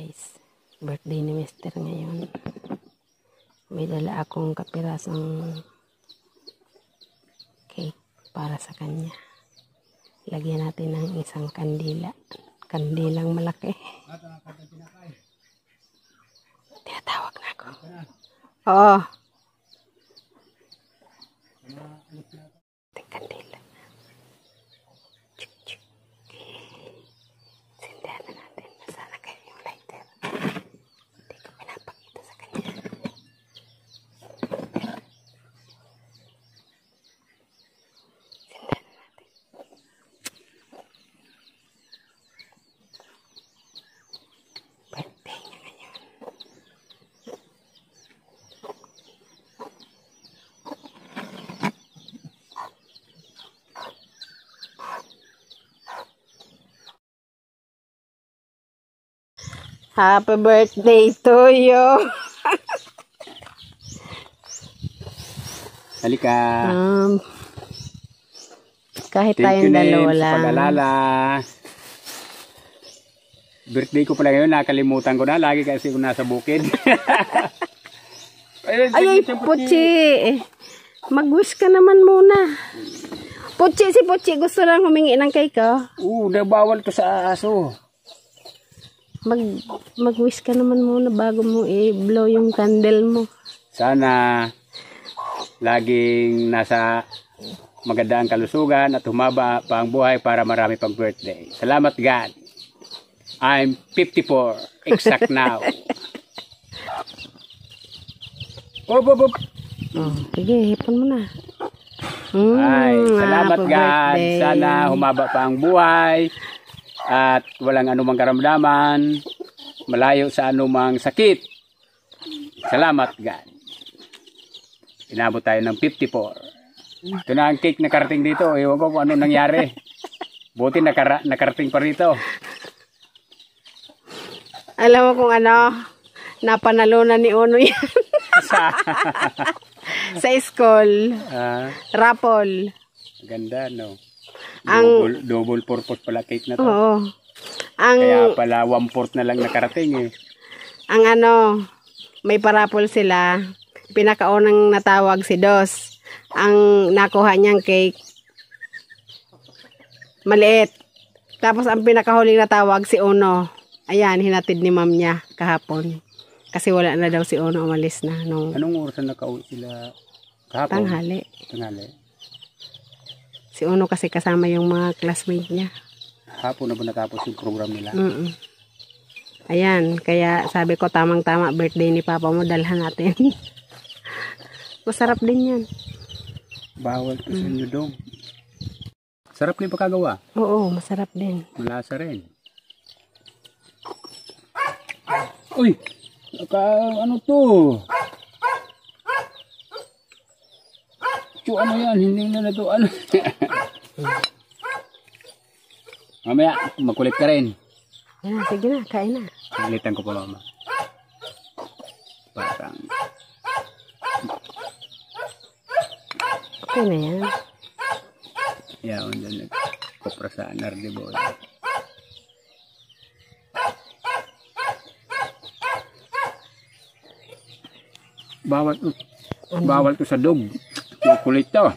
guys. Birthday ni Mister ngayon. May dala akong kapirasong cake para sa kanya. Lagyan natin ng isang kandila. Kandilang malaki. Tinatawag na ako. Oo. Kandila. Sindihan na natin. Nasaan na kayo yung lighter? Hindi ko pinapakita sa kanya. Sindihan na natin. Birthday niya ngayon. Happy birthday to you. Halika. Kahit tayong dalawa lang. Pag-alala. Birthday ko pala ngayon, nakalimutan ko na. Lagi kasi ko nasa bukid. Ay, Puchi. Mag-wish ka naman muna. Puchi, si Puchi gusto lang humingi ng cake, oh. Bawal to sa aso. Mag-wish ka naman muna bago mo i-blow yung candle mo. Sana laging nasa magandang kalusugan at humaba pa ang buhay para marami pang birthday. Salamat God. I'm 54 exact now. Oh, sige, hipon mo na. Ay, salamat God. Birthday. Sana humaba pa ang buhay at walang anumang karamdaman, malayo sa anumang sakit. Salamat God. Inabot tayo ng 54. Ito na ang cake na karating dito. Ewan ko kung ano nangyari. Buti nakarating pa rito. Alam mo kung ano, napanalunan ni Ono yan. Sa school. Raffle. Ganda, no? Ang Double purpose pala cake na to. Oo. Kaya pala 1/4 na lang nakarating eh. Ang ano, may parapol sila. Pinakaunang natawag si Dos. Ang nakuha niyang cake, maliit. Tapos ang pinakahuling natawag si Ono. Ayan, hinatid ni ma'am niya kahapon. Kasi wala na daw si Ono, umalis na. Anong oras na nakauwi sila kahapon? Tanghali. Si Ono kasi kasama yung mga classmate niya. Hapon na ba natapos yung program nila? Ayan, kaya sabi ko tamang-tama birthday ni Papa mo, dalhan natin. Masarap din yan. Bawal to sa inyo dong. Sarap din pagkagawa? Oo, masarap din. Malasa rin. Uy! Ano to? Ano yan? Hindi na to. Ano? Mamaya, magkulit ka rin. Yan, sige na, kain na. Kulitan ko pa mama. Parang okay na yan. yaon dyan nagkopra sa Nardiboy. Bawal to sa dog. Kulit to.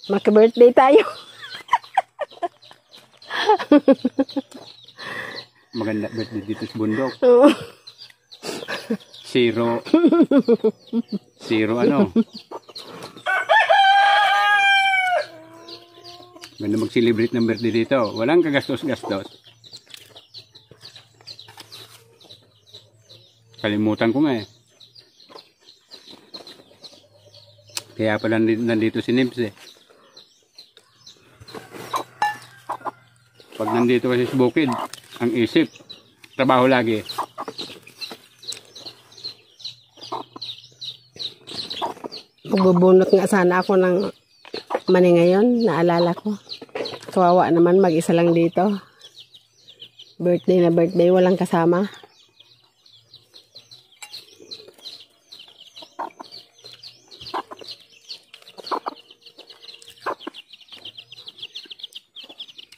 Maki-birthday tayo. Maganda birthday dito sa bundok. Oo. Zero ano. Ganda mag-celebrate ng birthday dito. Walang kagastos-gastos. Kalimutan ko nga eh. Kaya pala nandito si Nibs eh. Pag nandito kasi sa bukid, ang isip, trabaho lagi. Magbubunot nga sana ako ng mani ngayon, naalala ko. Kawawa naman, mag-isa lang dito. Birthday na birthday, walang kasama.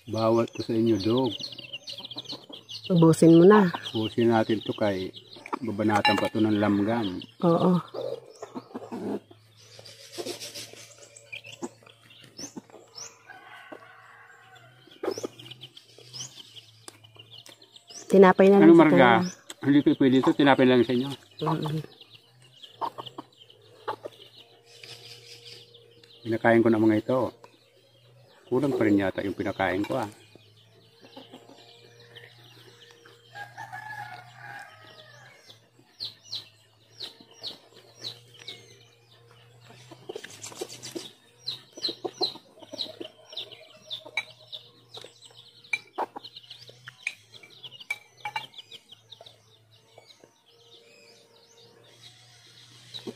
Bawal to sa inyo, dog. Ubusin mo na. Pusin natin to kay babanatan pa to ng lamgam. Oo. Tinapay na lang Ano sa marga? kanya. Hindi ko pwede ito, tinapin lang sa inyo. Pinakain ko ng mga ito. Kulang pa rin yata yung pinakain ko ah.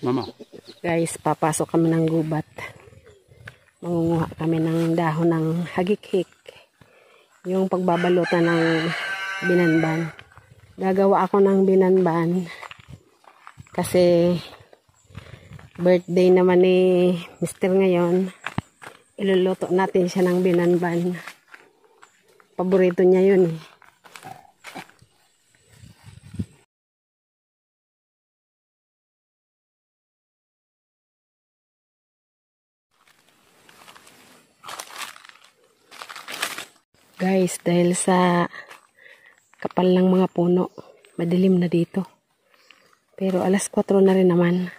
Mama. Guys, papasok kami ng gubat. Mangunguha kami ng dahon ng hagik-hik. Yung pagbabalutan ng binanban. Gagawa ako ng binanban. Kasi birthday naman ni Mr. ngayon. Iluluto natin siya ng binanban. Paborito niya yun eh. Guys, dahil sa kapal ng mga puno, madilim na dito. Pero alas 4 na rin naman.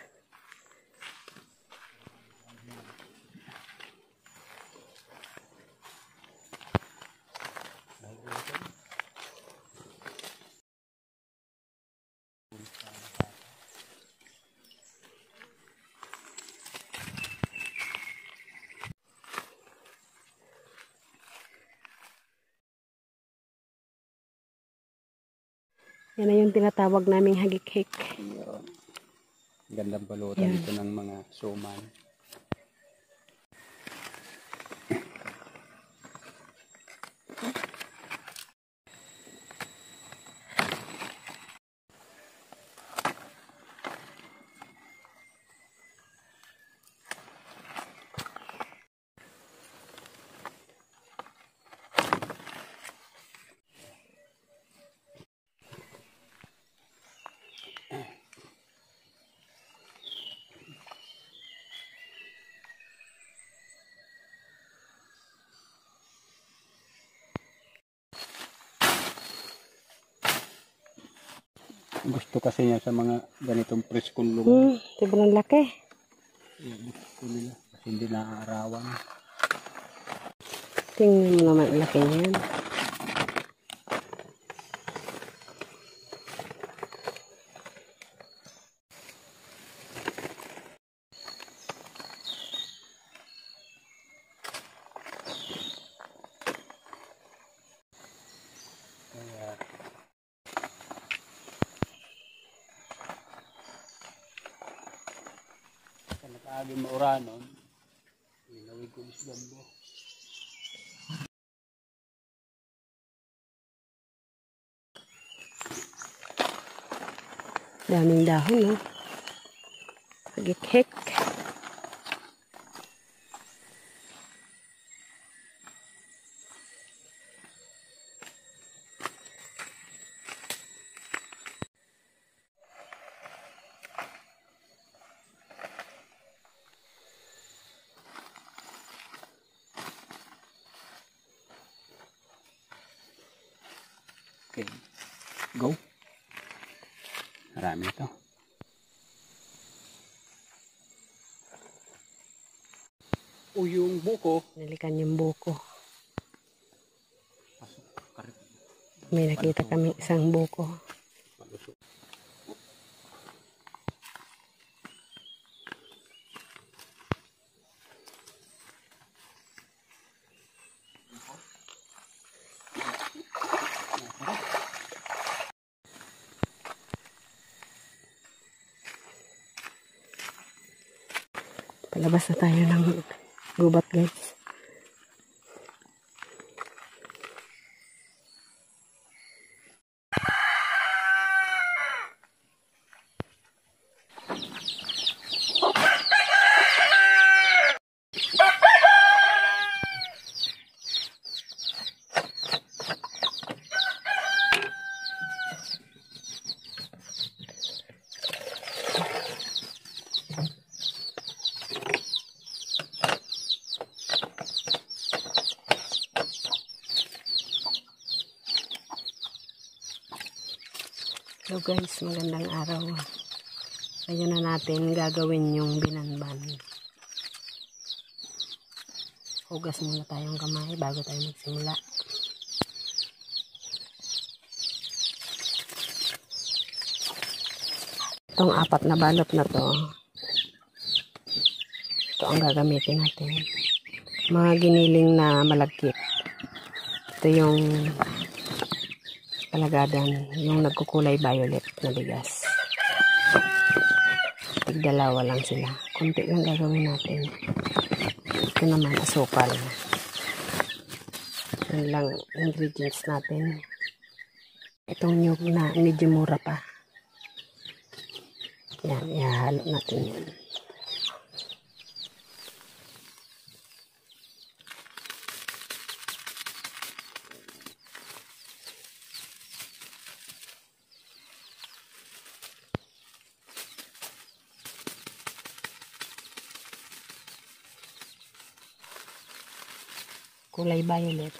Yan na yung tinatawag naming hagik-hik. Gandang balutan ito ng mga suman. Gusto kasi niya sa mga ganitong preskong lugar. Sobrang laki. Gusto nila kasi hindi naaarawan. Tingnan mo naman laki niyan. Nakaagin mauranon, linawid ko is gambo. Daming dahon, no? Hagik-hik. Okay, go. Marami ito. O yung buko. Nalikan yung buko. May nakita kami isang buko. Palabas na tayo ng gubat, guys. So guys, magandang araw. Ngayon na natin gagawin yung binanban. Hugas muna tayong kamay bago tayo magsimula. Itong 4 na balot na to, ito ang gagamitin natin. Mga giniling na malagkit. Ito yung palagadan, yung nagkukulay violet na bigas. Tig-2 lang sila. Kunti lang gagawin natin. Ito naman, asukal. Yan lang ingredients natin. Itong nyug na medyo mura pa. Yan, ihalo natin yan. Kulay violet.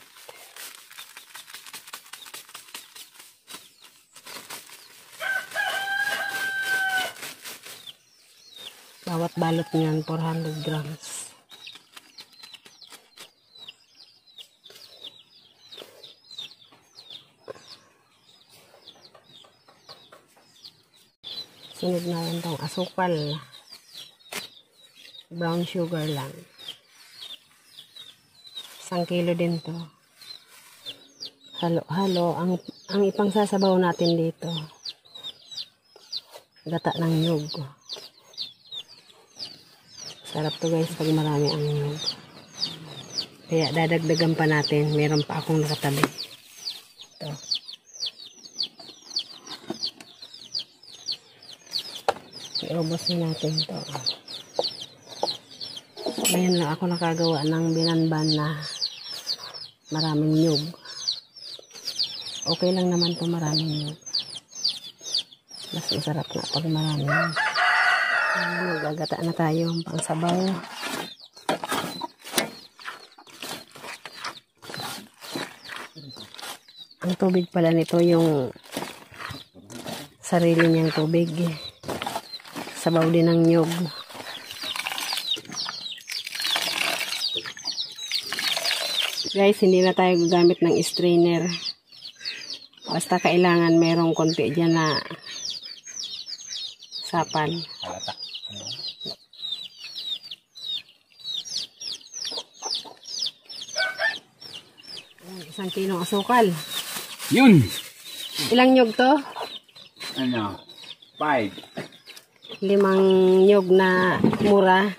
Bawat balot niyan 400 grams. Sunod na yan tong asukal. Brown sugar lang. 1 kilo din to. Halo-halo. Ang ipang sasabaw natin dito, gata ng nyug. Sarap to guys pag marami ang nyug. Kaya dadagdagan pa natin. Meron pa akong nakatabi. Ito. Iubos natin to. Ngayon lang ako nakagawa ng binanban na maraming nyug. Okay lang naman to maraming nyug. Mas masarap na pag maraming. Magagata na tayo pang sabaw. Ang tubig pala nito yung sarili niyang tubig. Sabaw din ng nyug. Guys, hindi na tayo gagamit ng strainer. Basta kailangan mayroong konti dyan na sapan. Halata. 1 kilong asukal. Yun! Ilang nyug to? 5. 5 nyug na mura.